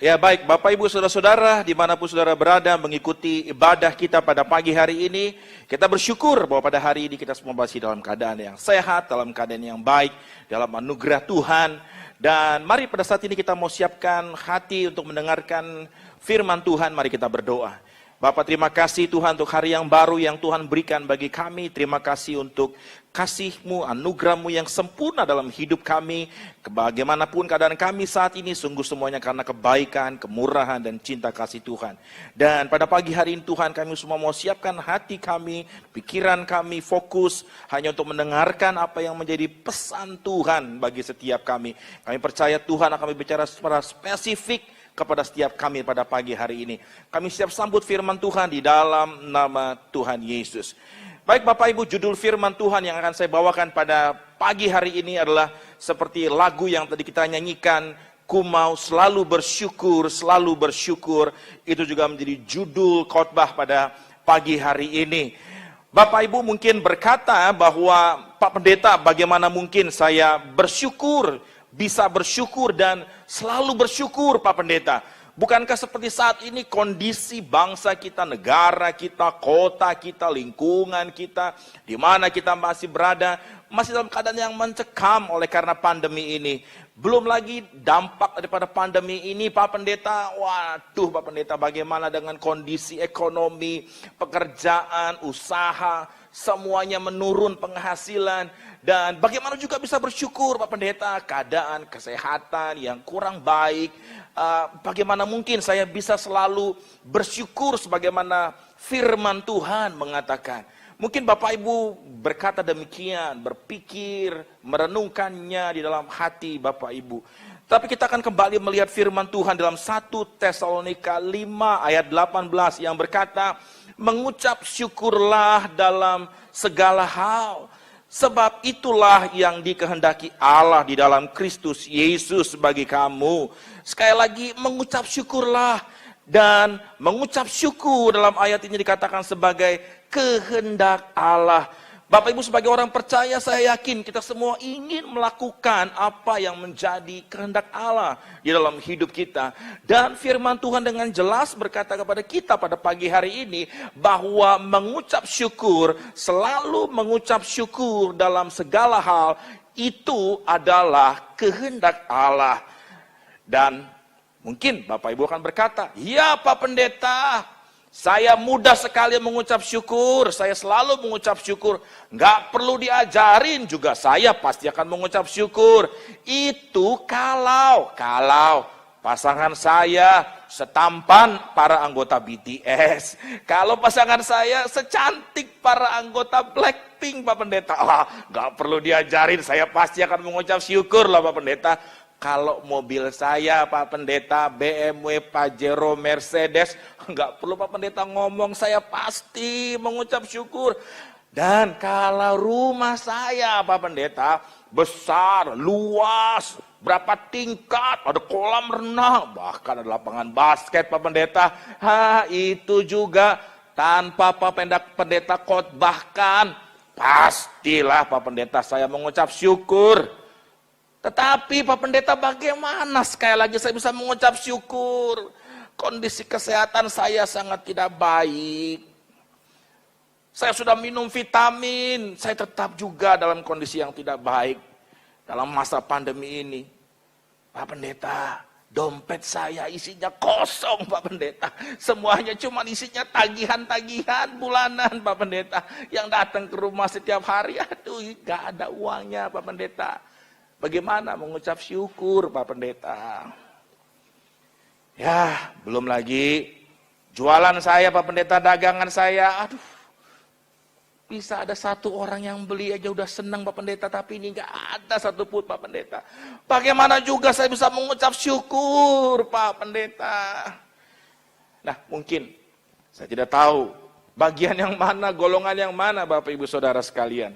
Ya baik, Bapak Ibu Saudara-saudara, dimanapun saudara berada mengikuti ibadah kita pada pagi hari ini, kita bersyukur bahwa pada hari ini kita semua masih dalam keadaan yang sehat, dalam keadaan yang baik, dalam anugerah Tuhan. Dan mari pada saat ini kita mau siapkan hati untuk mendengarkan firman Tuhan, mari kita berdoa. Bapak, terima kasih Tuhan untuk hari yang baru yang Tuhan berikan bagi kami. Terima kasih untuk kasih-Mu, anugerah-Mu yang sempurna dalam hidup kami. Bagaimanapun keadaan kami saat ini, sungguh semuanya karena kebaikan, kemurahan, dan cinta kasih Tuhan. Dan pada pagi hari ini Tuhan, kami semua mau siapkan hati kami, pikiran kami, fokus hanya untuk mendengarkan apa yang menjadi pesan Tuhan bagi setiap kami. Kami percaya Tuhan akan berbicara secara spesifik kepada setiap kami pada pagi hari ini. Kami siap sambut firman Tuhan di dalam nama Tuhan Yesus. Baik Bapak Ibu, judul firman Tuhan yang akan saya bawakan pada pagi hari ini adalah seperti lagu yang tadi kita nyanyikan, Ku mau selalu bersyukur, selalu bersyukur. Itu juga menjadi judul khotbah pada pagi hari ini. Bapak Ibu mungkin berkata bahwa Pak Pendeta, bagaimana mungkin saya bersyukur, bisa bersyukur dan selalu bersyukur Pak Pendeta. Bukankah seperti saat ini kondisi bangsa kita, negara kita, kota kita, lingkungan kita, di mana kita masih berada, masih dalam keadaan yang mencekam oleh karena pandemi ini. Belum lagi dampak daripada pandemi ini Pak Pendeta, waduh Pak Pendeta, bagaimana dengan kondisi ekonomi, pekerjaan, usaha, semuanya menurun penghasilan. Dan bagaimana juga bisa bersyukur Pak Pendeta, keadaan kesehatan yang kurang baik. Bagaimana mungkin saya bisa selalu bersyukur sebagaimana firman Tuhan mengatakan. Mungkin Bapak Ibu berkata demikian, berpikir, merenungkannya di dalam hati Bapak Ibu. Tapi kita akan kembali melihat firman Tuhan dalam 1 Tesalonika 5 ayat 18 yang berkata, mengucap syukurlah dalam segala hal. Sebab itulah yang dikehendaki Allah di dalam Kristus Yesus bagi kamu. Sekali lagi, mengucap syukurlah. Dan mengucap syukur dalam ayat ini dikatakan sebagai kehendak Allah. Bapak Ibu sebagai orang percaya, saya yakin kita semua ingin melakukan apa yang menjadi kehendak Allah di dalam hidup kita. Dan firman Tuhan dengan jelas berkata kepada kita pada pagi hari ini bahwa mengucap syukur, selalu mengucap syukur dalam segala hal, itu adalah kehendak Allah. Dan mungkin Bapak Ibu akan berkata, ya Pak Pendeta, saya mudah sekali mengucap syukur, saya selalu mengucap syukur. Nggak perlu diajarin juga, saya pasti akan mengucap syukur. Itu kalau pasangan saya setampan para anggota BTS. Kalau pasangan saya secantik para anggota Blackpink Pak Pendeta. Nggak perlu diajarin, saya pasti akan mengucap syukur lah Pak Pendeta. Kalau mobil saya Pak Pendeta, BMW, Pajero, Mercedes, nggak perlu Pak Pendeta ngomong, saya pasti mengucap syukur. Dan kalau rumah saya Pak Pendeta, besar, luas, berapa tingkat, ada kolam renang, bahkan ada lapangan basket Pak Pendeta. Itu juga tanpa Pak Pendeta khotbahkan, pastilah Pak Pendeta saya mengucap syukur. Tetapi Pak Pendeta, bagaimana sekali lagi saya bisa mengucap syukur? Kondisi kesehatan saya sangat tidak baik. Saya sudah minum vitamin, saya tetap juga dalam kondisi yang tidak baik dalam masa pandemi ini. Pak Pendeta, dompet saya isinya kosong Pak Pendeta. Semuanya cuma isinya tagihan-tagihan bulanan Pak Pendeta. Yang datang ke rumah setiap hari, aduh gak ada uangnya Pak Pendeta. Bagaimana mengucap syukur Pak Pendeta? Ya, belum lagi jualan saya Pak Pendeta, dagangan saya. Aduh, bisa ada satu orang yang beli aja udah senang Pak Pendeta, tapi ini gak ada satu pun Pak Pendeta. Bagaimana juga saya bisa mengucap syukur Pak Pendeta? Nah, mungkin saya tidak tahu bagian yang mana, golongan yang mana Bapak Ibu Saudara sekalian.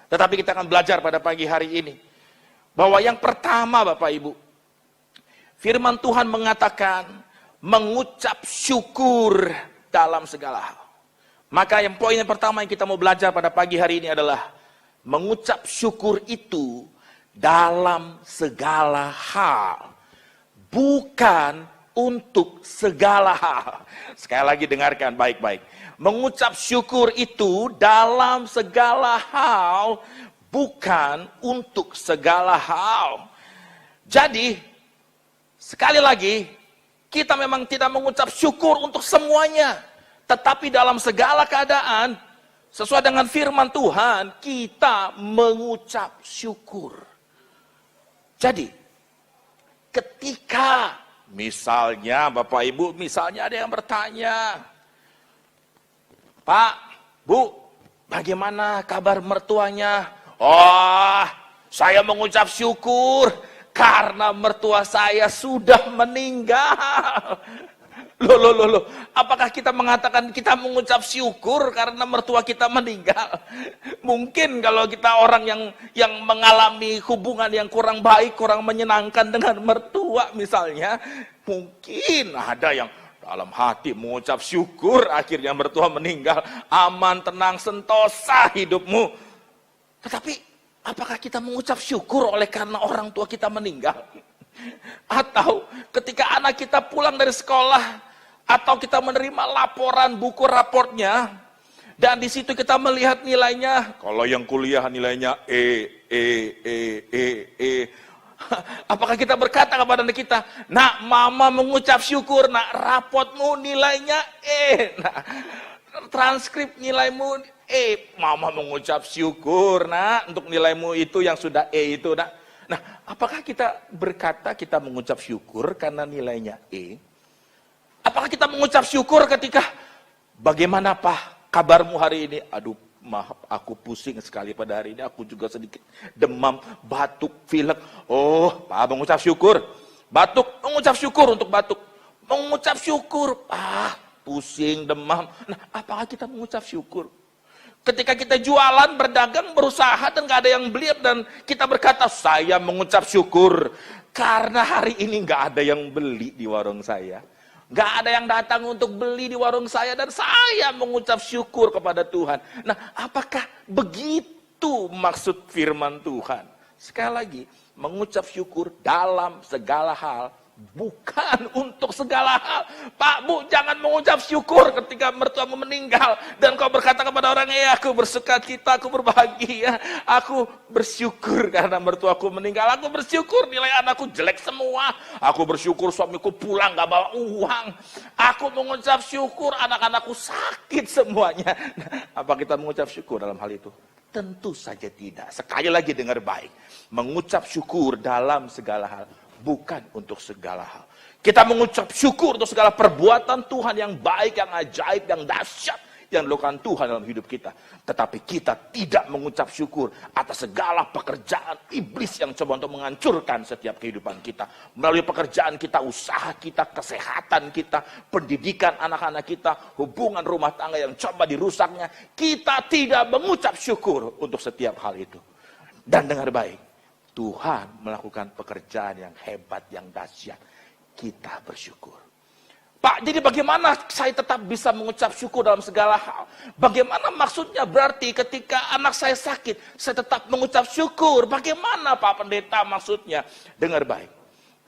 Tetapi kita akan belajar pada pagi hari ini bahwa yang pertama Bapak Ibu, firman Tuhan mengatakan mengucap syukur dalam segala hal. Maka yang poin yang pertama yang kita mau belajar pada pagi hari ini adalah mengucap syukur itu dalam segala hal. bukan untuk segala hal. Sekali lagi dengarkan baik-baik. Mengucap syukur itu dalam segala hal, bukan untuk segala hal. Jadi, sekali lagi, kita memang tidak mengucap syukur untuk semuanya. Tetapi dalam segala keadaan, sesuai dengan firman Tuhan, kita mengucap syukur. Jadi, ketika misalnya Bapak Ibu, misalnya ada yang bertanya, Pak, Bu, bagaimana kabar mertuanya? Oh, saya mengucap syukur karena mertua saya sudah meninggal. Loh. Apakah kita mengatakan kita mengucap syukur karena mertua kita meninggal? Mungkin kalau kita orang yang mengalami hubungan yang kurang baik, kurang menyenangkan dengan mertua misalnya, mungkin ada yang dalam hati mengucap syukur akhirnya mertua meninggal, aman, tenang, sentosa hidupmu. Tetapi apakah kita mengucap syukur oleh karena orang tua kita meninggal? Atau ketika anak kita pulang dari sekolah, atau kita menerima laporan buku raportnya, dan di situ kita melihat nilainya, kalau yang kuliah nilainya E. Apakah kita berkata kepada anak kita, nak, mama mengucap syukur, nak, rapotmu nilainya E, nah, transkrip nilaimu E, mama mengucap syukur, nak, untuk nilaimu itu yang sudah E itu, nak. Nah, apakah kita berkata kita mengucap syukur karena nilainya E? Apakah kita mengucap syukur ketika, bagaimana Pak kabarmu hari ini? Aduh, maaf, aku pusing sekali pada hari ini, aku juga sedikit demam, batuk, pilek. Oh, Pak mengucap syukur. Batuk, mengucap syukur untuk batuk. Mengucap syukur, pusing, demam. Nah, apakah kita mengucap syukur? Ketika kita jualan, berdagang, berusaha, dan gak ada yang beli, dan kita berkata, saya mengucap syukur, karena hari ini gak ada yang beli di warung saya. Gak ada yang datang untuk beli di warung saya, dan saya mengucap syukur kepada Tuhan. Nah, apakah begitu maksud firman Tuhan? Sekali lagi, mengucap syukur dalam segala hal, bukan untuk segala hal. Pak, Bu, jangan mengucap syukur ketika mertuamu meninggal dan kau berkata kepada orang, aku bersuka cita, aku berbahagia, aku bersyukur karena mertuaku meninggal, aku bersyukur nilai anakku jelek semua, aku bersyukur suamiku pulang gak bawa uang, aku mengucap syukur anak-anakku sakit semuanya. Apa kita mengucap syukur dalam hal itu? Tentu saja tidak. Sekali lagi dengar baik, mengucap syukur dalam segala hal, bukan untuk segala hal. Kita mengucap syukur untuk segala perbuatan Tuhan yang baik, yang ajaib, yang dahsyat yang dilakukan Tuhan dalam hidup kita. Tetapi kita tidak mengucap syukur atas segala pekerjaan iblis yang coba untuk menghancurkan setiap kehidupan kita. Melalui pekerjaan kita, usaha kita, kesehatan kita, pendidikan anak-anak kita, hubungan rumah tangga yang coba dirusaknya. Kita tidak mengucap syukur untuk setiap hal itu. Dan dengar baik, Tuhan melakukan pekerjaan yang hebat, yang dahsyat. Kita bersyukur. Pak, jadi bagaimana saya tetap bisa mengucap syukur dalam segala hal? Bagaimana maksudnya berarti ketika anak saya sakit, saya tetap mengucap syukur? Bagaimana Pak Pendeta maksudnya? Dengar baik,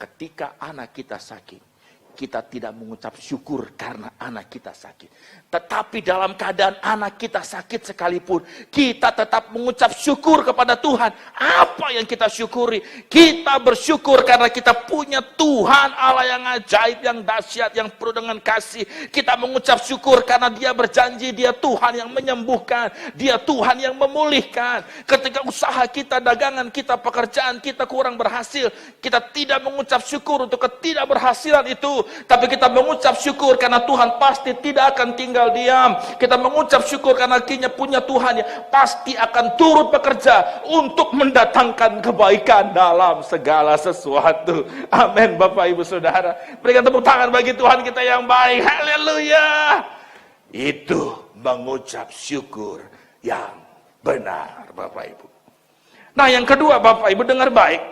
ketika anak kita sakit, kita tidak mengucap syukur karena anak kita sakit. Tetapi dalam keadaan anak kita sakit sekalipun, kita tetap mengucap syukur kepada Tuhan. Apa yang kita syukuri? Kita bersyukur karena kita punya Tuhan Allah yang ajaib, yang dahsyat, yang penuh dengan kasih. Kita mengucap syukur karena Dia berjanji, Dia Tuhan yang menyembuhkan, Dia Tuhan yang memulihkan. Ketika usaha kita, dagangan kita, pekerjaan kita kurang berhasil, kita tidak mengucap syukur untuk ketidakberhasilan itu. Tapi kita mengucap syukur karena Tuhan pasti tidak akan tinggal diam. Kita mengucap syukur karena kita punya Tuhan yang pasti akan turut bekerja untuk mendatangkan kebaikan dalam segala sesuatu. Amin, Bapak Ibu Saudara. Berikan tepuk tangan bagi Tuhan kita yang baik. Haleluya. Itu mengucap syukur yang benar, Bapak Ibu. Nah, yang kedua, Bapak Ibu dengar baik.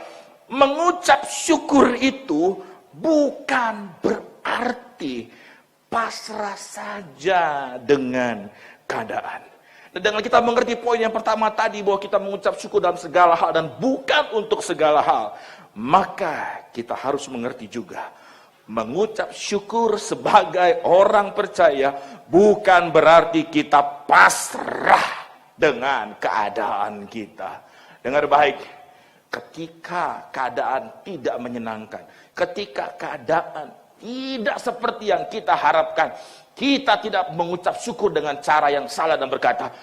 Mengucap syukur itu bukan berarti pasrah saja dengan keadaan. Dan dengan kita mengerti poin yang pertama tadi, bahwa kita mengucap syukur dalam segala hal dan bukan untuk segala hal, maka kita harus mengerti juga, mengucap syukur sebagai orang percaya bukan berarti kita pasrah dengan keadaan kita. Dengar baik, ketika keadaan tidak menyenangkan, ketika keadaan tidak seperti yang kita harapkan, kita tidak mengucap syukur dengan cara yang salah dan berkata,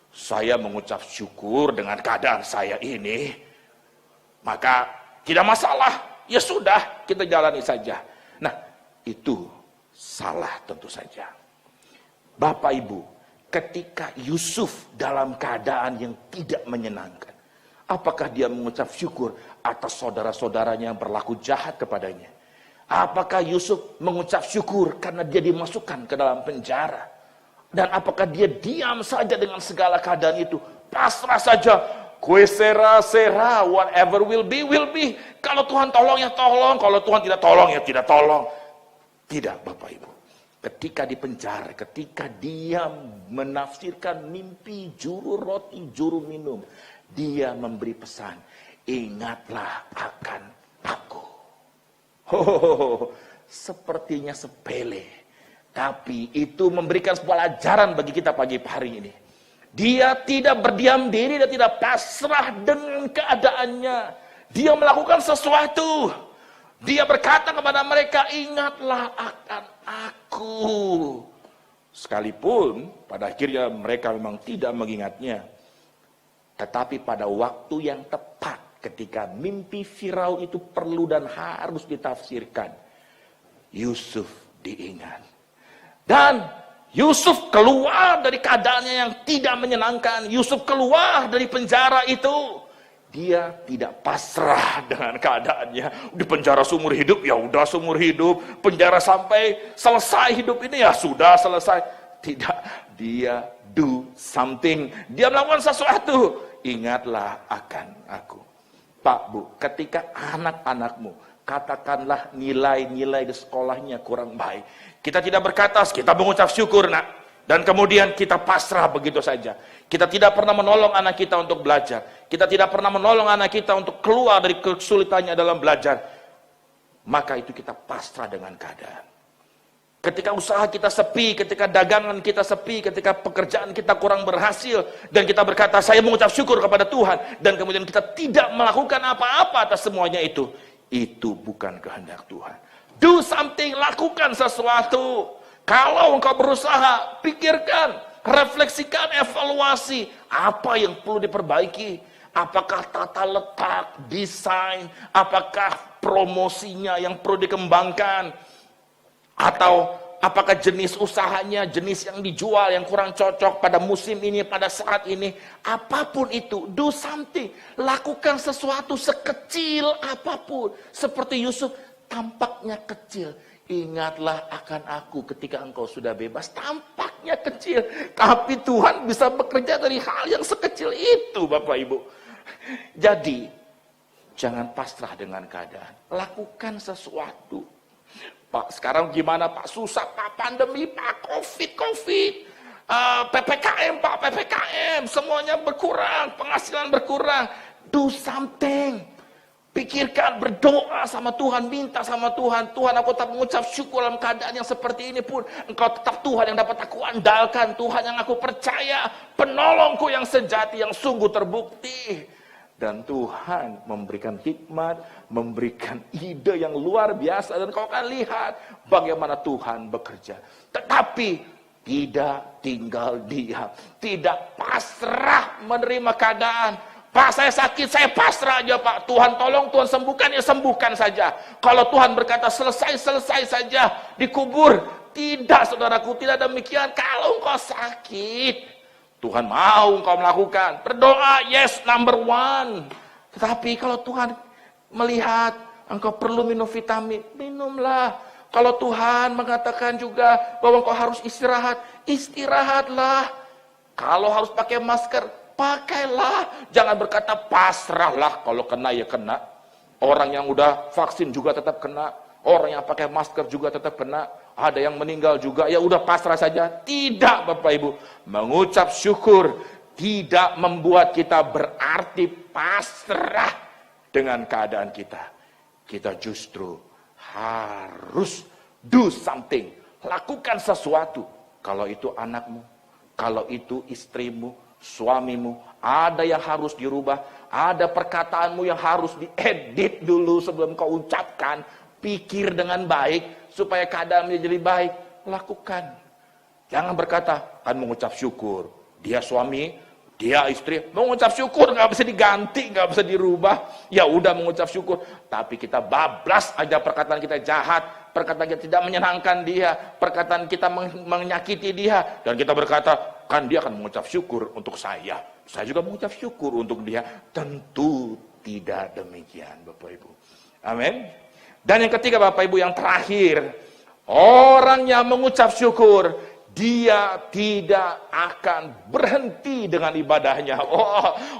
saya mengucap syukur dengan keadaan saya ini, maka tidak masalah, ya sudah, kita jalani saja. Nah, itu salah tentu saja. Bapak Ibu, ketika Yusuf dalam keadaan yang tidak menyenangkan, apakah dia mengucap syukur atas saudara-saudaranya yang berlaku jahat kepadanya? Apakah Yusuf mengucap syukur karena dia dimasukkan ke dalam penjara? Dan apakah dia diam saja dengan segala keadaan itu? Pasrah saja. Kue sera, whatever will be, will be. Kalau Tuhan tolong ya tolong, kalau Tuhan tidak tolong ya tidak tolong. Tidak, Bapak Ibu. Ketika di penjara, ketika dia menafsirkan mimpi juru roti, juru minum, dia memberi pesan, ingatlah akan aku. Sepertinya sepele, tapi itu memberikan sebuah pelajaran bagi kita pagi hari ini. Dia tidak berdiam diri dan tidak pasrah dengan keadaannya. Dia melakukan sesuatu. Dia berkata kepada mereka, ingatlah akan aku. Sekalipun pada akhirnya mereka memang tidak mengingatnya, tetapi pada waktu yang tepat, ketika mimpi Firaun itu perlu dan harus ditafsirkan, Yusuf diingat. Dan Yusuf keluar dari keadaannya yang tidak menyenangkan. Yusuf keluar dari penjara itu. Dia tidak pasrah dengan keadaannya. Di penjara seumur hidup, ya udah seumur hidup. Penjara sampai selesai hidup ini, ya sudah selesai. Tidak, dia do something. Dia melakukan sesuatu. Ingatlah akan aku. Pak, Bu, ketika anak-anakmu katakanlah nilai-nilai di sekolahnya kurang baik, kita tidak berkata, kita mengucap syukur nak, dan kemudian kita pasrah begitu saja. Kita tidak pernah menolong anak kita untuk belajar. Kita tidak pernah menolong anak kita untuk keluar dari kesulitannya dalam belajar. Maka itu kita pasrah dengan keadaan. Ketika usaha kita sepi, ketika dagangan kita sepi, ketika pekerjaan kita kurang berhasil, dan kita berkata, saya mengucap syukur kepada Tuhan, dan kemudian kita tidak melakukan apa-apa atas semuanya itu bukan kehendak Tuhan. Do something, lakukan sesuatu. Kalau engkau berusaha, pikirkan, refleksikan, evaluasi, apa yang perlu diperbaiki. Apakah tata letak, desain, apakah promosinya yang perlu dikembangkan, atau apakah jenis usahanya, jenis yang dijual yang kurang cocok pada musim ini, pada saat ini. Apapun itu, do something. Lakukan sesuatu sekecil apapun. Seperti Yusuf, tampaknya kecil. Ingatlah akan aku ketika engkau sudah bebas. Tampaknya kecil, tapi Tuhan bisa bekerja dari hal yang sekecil itu, Bapak Ibu. Jadi, jangan pasrah dengan keadaan. Lakukan sesuatu. Pak, sekarang gimana Pak? Susah Pak, pandemi Pak, COVID, PPKM Pak, PPKM, semuanya berkurang, penghasilan berkurang. Do something. Pikirkan, berdoa sama Tuhan, minta sama Tuhan. Tuhan, aku tetap mengucap syukur dalam keadaan yang seperti ini pun. Engkau tetap Tuhan yang dapat aku andalkan, Tuhan yang aku percaya, penolongku yang sejati, yang sungguh terbukti. Dan Tuhan memberikan hikmat, memberikan ide yang luar biasa. Dan kau akan lihat bagaimana Tuhan bekerja. Tetapi tidak tinggal diam. Tidak pasrah menerima keadaan. Pak, saya sakit, saya pasrah aja Pak. Tuhan tolong, Tuhan sembuhkan, ya sembuhkan saja. Kalau Tuhan berkata selesai saja, dikubur. Tidak, saudaraku, tidak demikian. Kalau engkau sakit, Tuhan mau engkau melakukan. Berdoa, yes, number one. Tetapi kalau Tuhan melihat engkau perlu minum vitamin, minumlah. Kalau Tuhan mengatakan juga bahwa engkau harus istirahat, istirahatlah. Kalau harus pakai masker, pakailah. Jangan berkata pasrahlah, kalau kena ya kena. Orang yang udah vaksin juga tetap kena. Orang yang pakai masker juga tetap kena. Ada yang meninggal juga, ya udah pasrah saja. Tidak, Bapak Ibu. Mengucap syukur tidak membuat kita berarti pasrah dengan keadaan kita. Kita justru harus do something. Lakukan sesuatu. Kalau itu anakmu, kalau itu istrimu, suamimu, ada yang harus dirubah. Ada perkataanmu yang harus diedit dulu sebelum kau ucapkan. Pikir dengan baik supaya keadaan menjadi baik. Lakukan. Jangan berkata, kan mengucap syukur. Dia suami, dia istri. Mengucap syukur nggak bisa diganti, nggak bisa dirubah. Ya udah mengucap syukur. Tapi kita bablas aja perkataan kita jahat. Perkataan kita tidak menyenangkan dia. Perkataan kita menyakiti dia. Dan kita berkata, kan dia akan mengucap syukur untuk saya. Saya juga mengucap syukur untuk dia. Tentu tidak demikian, Bapak Ibu. Amin. Dan yang ketiga, Bapak Ibu, yang terakhir, orang yang mengucap syukur, dia tidak akan berhenti dengan ibadahnya.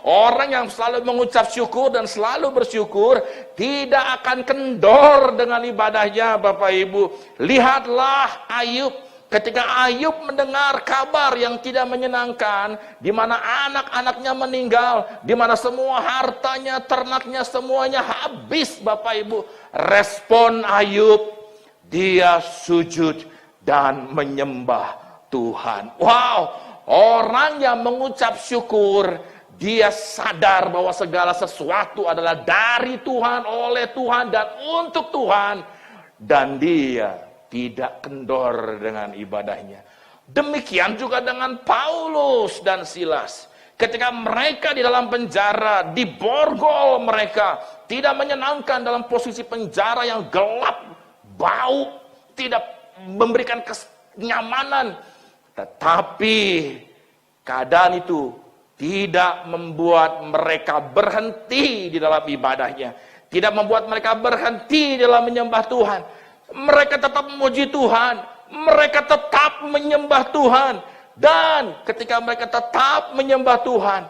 Orang yang selalu mengucap syukur dan selalu bersyukur, tidak akan kendor dengan ibadahnya, Bapak Ibu. Lihatlah Ayub. Ketika Ayub mendengar kabar yang tidak menyenangkan, di mana anak-anaknya meninggal, di mana semua hartanya, ternaknya, semuanya habis, Bapak Ibu. Respon Ayub, dia sujud dan menyembah Tuhan. Wow, orang yang mengucap syukur, dia sadar bahwa segala sesuatu adalah dari Tuhan, oleh Tuhan, dan untuk Tuhan. Dan dia tidak kendor dengan ibadahnya. Demikian juga dengan Paulus dan Silas. Ketika mereka di dalam penjara, diborgol mereka, tidak menyenangkan dalam posisi penjara yang gelap, bau, tidak memberikan kenyamanan. Tetapi keadaan itu tidak membuat mereka berhenti di dalam ibadahnya. Tidak membuat mereka berhenti dalam menyembah Tuhan. Mereka tetap memuji Tuhan. Mereka tetap menyembah Tuhan. Dan ketika mereka tetap menyembah Tuhan,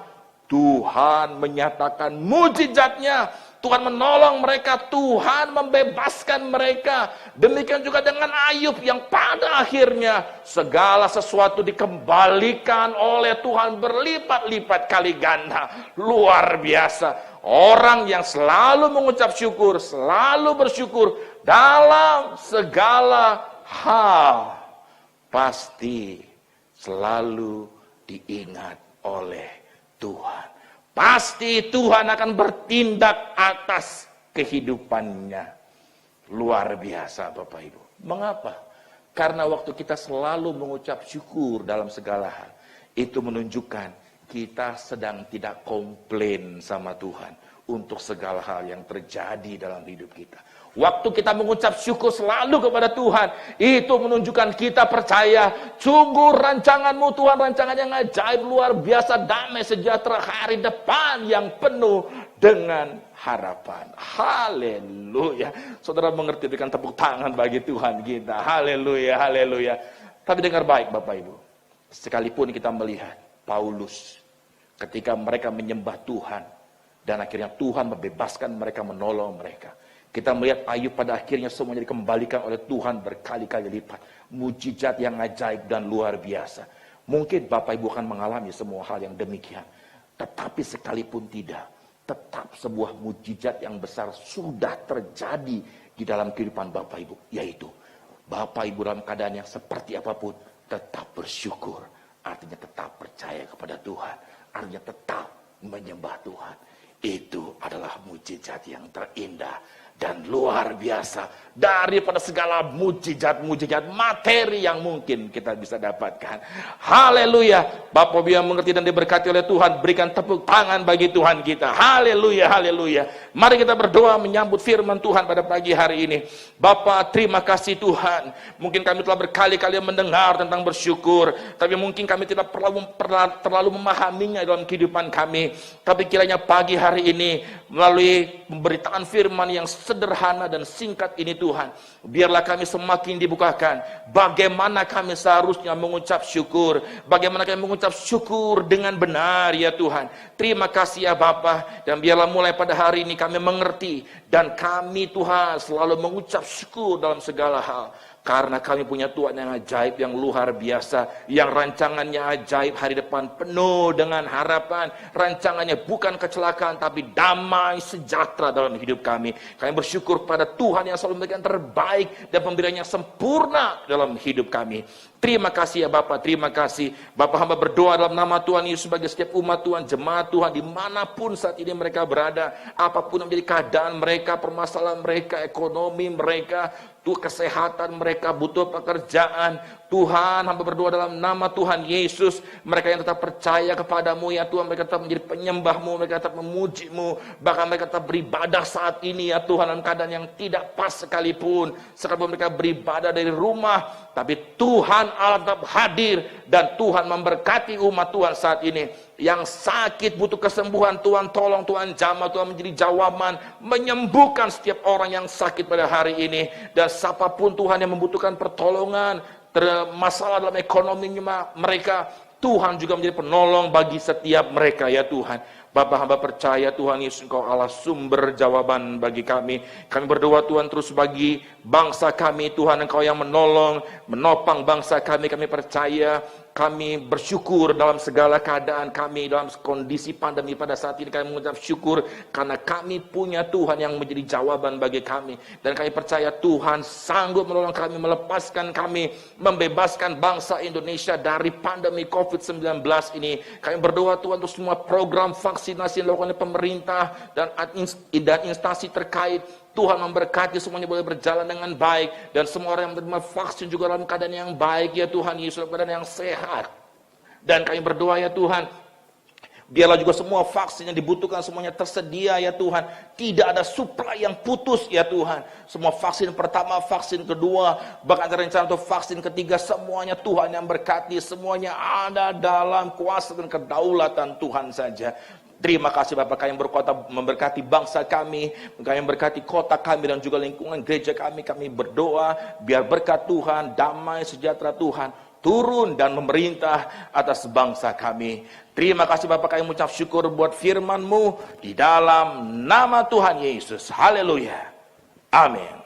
Tuhan menyatakan mujizatnya. Tuhan menolong mereka, Tuhan membebaskan mereka. Demikian juga dengan Ayub yang pada akhirnya segala sesuatu dikembalikan oleh Tuhan berlipat-lipat kali ganda. Luar biasa. Orang yang selalu mengucap syukur, selalu bersyukur dalam segala hal, pasti selalu diingat oleh Tuhan. Pasti Tuhan akan bertindak atas kehidupannya. Luar biasa, Bapak Ibu. Mengapa? Karena waktu kita selalu mengucap syukur dalam segala hal, itu menunjukkan kita sedang tidak komplain sama Tuhan untuk segala hal yang terjadi dalam hidup kita. Waktu kita mengucap syukur selalu kepada Tuhan, itu menunjukkan kita percaya, sungguh rancanganmu Tuhan, rancangan yang ajaib, luar biasa, damai, sejahtera, hari depan yang penuh dengan harapan. Haleluya. Saudara mengerti, berikan tepuk tangan bagi Tuhan kita. Haleluya, haleluya. Tapi dengar baik Bapak Ibu, sekalipun kita melihat Paulus, ketika mereka menyembah Tuhan, dan akhirnya Tuhan membebaskan mereka, menolong mereka. Kita melihat Ayub pada akhirnya semuanya dikembalikan oleh Tuhan berkali-kali lipat. Mujizat yang ajaib dan luar biasa. Mungkin Bapak Ibu akan mengalami semua hal yang demikian. Tetapi sekalipun tidak, tetap sebuah mujizat yang besar sudah terjadi di dalam kehidupan Bapak Ibu. Yaitu, Bapak Ibu dalam keadaan yang seperti apapun, tetap bersyukur. Artinya tetap percaya kepada Tuhan. Artinya tetap menyembah Tuhan. Itu adalah mujizat yang terindah dan luar biasa daripada segala mujizat-mujizat materi yang mungkin kita bisa dapatkan. Haleluya. Bapak Ibu yang mengerti dan diberkati oleh Tuhan, berikan tepuk tangan bagi Tuhan kita. Haleluya, haleluya. Mari kita berdoa menyambut firman Tuhan pada pagi hari ini. Bapa, terima kasih Tuhan. Mungkin kami telah berkali-kali mendengar tentang bersyukur, tapi mungkin kami tidak terlalu memahaminya dalam kehidupan kami. Tapi kiranya pagi hari ini melalui pemberitaan firman yang sederhana dan singkat ini Tuhan, biarlah kami semakin dibukakan bagaimana kami seharusnya mengucap syukur, bagaimana kami mengucap syukur dengan benar ya Tuhan. Terima kasih ya Bapa, dan biarlah mulai pada hari ini kami mengerti, dan kami Tuhan selalu mengucap syukur dalam segala hal. Karena kami punya Tuhan yang ajaib, yang luar biasa, yang rancangannya ajaib, hari depan penuh dengan harapan. Rancangannya bukan kecelakaan, tapi damai sejahtera dalam hidup kami. Kami bersyukur pada Tuhan yang selalu memberikan terbaik dan pemberiannya sempurna dalam hidup kami. Terima kasih ya Bapak, terima kasih. Bapak hamba berdoa dalam nama Tuhan Yesus bagi setiap umat Tuhan, jemaat Tuhan, dimanapun saat ini mereka berada, apapun yang menjadi keadaan mereka, permasalahan mereka, ekonomi mereka, kesehatan mereka, butuh pekerjaan. Tuhan, hamba berdoa dalam nama Tuhan Yesus, mereka yang tetap percaya kepadamu ya Tuhan, mereka tetap menjadi penyembahmu, mereka tetap memujimu, bahkan mereka tetap beribadah saat ini ya Tuhan, dalam keadaan yang tidak pas sekalipun mereka beribadah dari rumah, tapi Tuhan Allah tetap hadir, dan Tuhan memberkati umat Tuhan saat ini. Yang sakit butuh kesembuhan, Tuhan tolong, Tuhan jamah, Tuhan menjadi jawaban, menyembuhkan setiap orang yang sakit pada hari ini. Dan siapapun Tuhan yang membutuhkan pertolongan, masalah dalam ekonominya mereka, Tuhan juga menjadi penolong bagi setiap mereka ya Tuhan. Bapa hamba percaya Tuhan Yesus, Engkau Allah sumber jawaban bagi kami. Kami berdoa Tuhan terus bagi bangsa kami, Tuhan Engkau yang menolong, menopang bangsa kami. Kami percaya, kami bersyukur dalam segala keadaan kami, dalam kondisi pandemi pada saat ini kami mengucap syukur karena kami punya Tuhan yang menjadi jawaban bagi kami. Dan kami percaya Tuhan sanggup menolong kami, melepaskan kami, membebaskan bangsa Indonesia dari pandemi COVID-19 ini. Kami berdoa Tuhan untuk semua program vaksinasi yang dilakukan oleh pemerintah dan instansi terkait, Tuhan memberkati semuanya boleh berjalan dengan baik, dan semua orang yang menerima vaksin juga dalam keadaan yang baik ya Tuhan Yesus, dalam keadaan yang sehat. Dan kami berdoa ya Tuhan, biarlah juga semua vaksin yang dibutuhkan semuanya tersedia ya Tuhan. Tidak ada supply yang putus ya Tuhan. Semua vaksin pertama, vaksin kedua, bahkan rencana untuk vaksin ketiga, semuanya Tuhan yang berkati. Semuanya ada dalam kuasa dan kedaulatan Tuhan saja. Terima kasih Bapak, kami memberkati bangsa kami, kami memberkati kota kami dan juga lingkungan gereja kami. Kami berdoa biar berkat Tuhan, damai sejahtera Tuhan turun dan memerintah atas bangsa kami. Terima kasih Bapak, kami mengucap syukur buat firman-Mu di dalam nama Tuhan Yesus. Haleluya. Amin.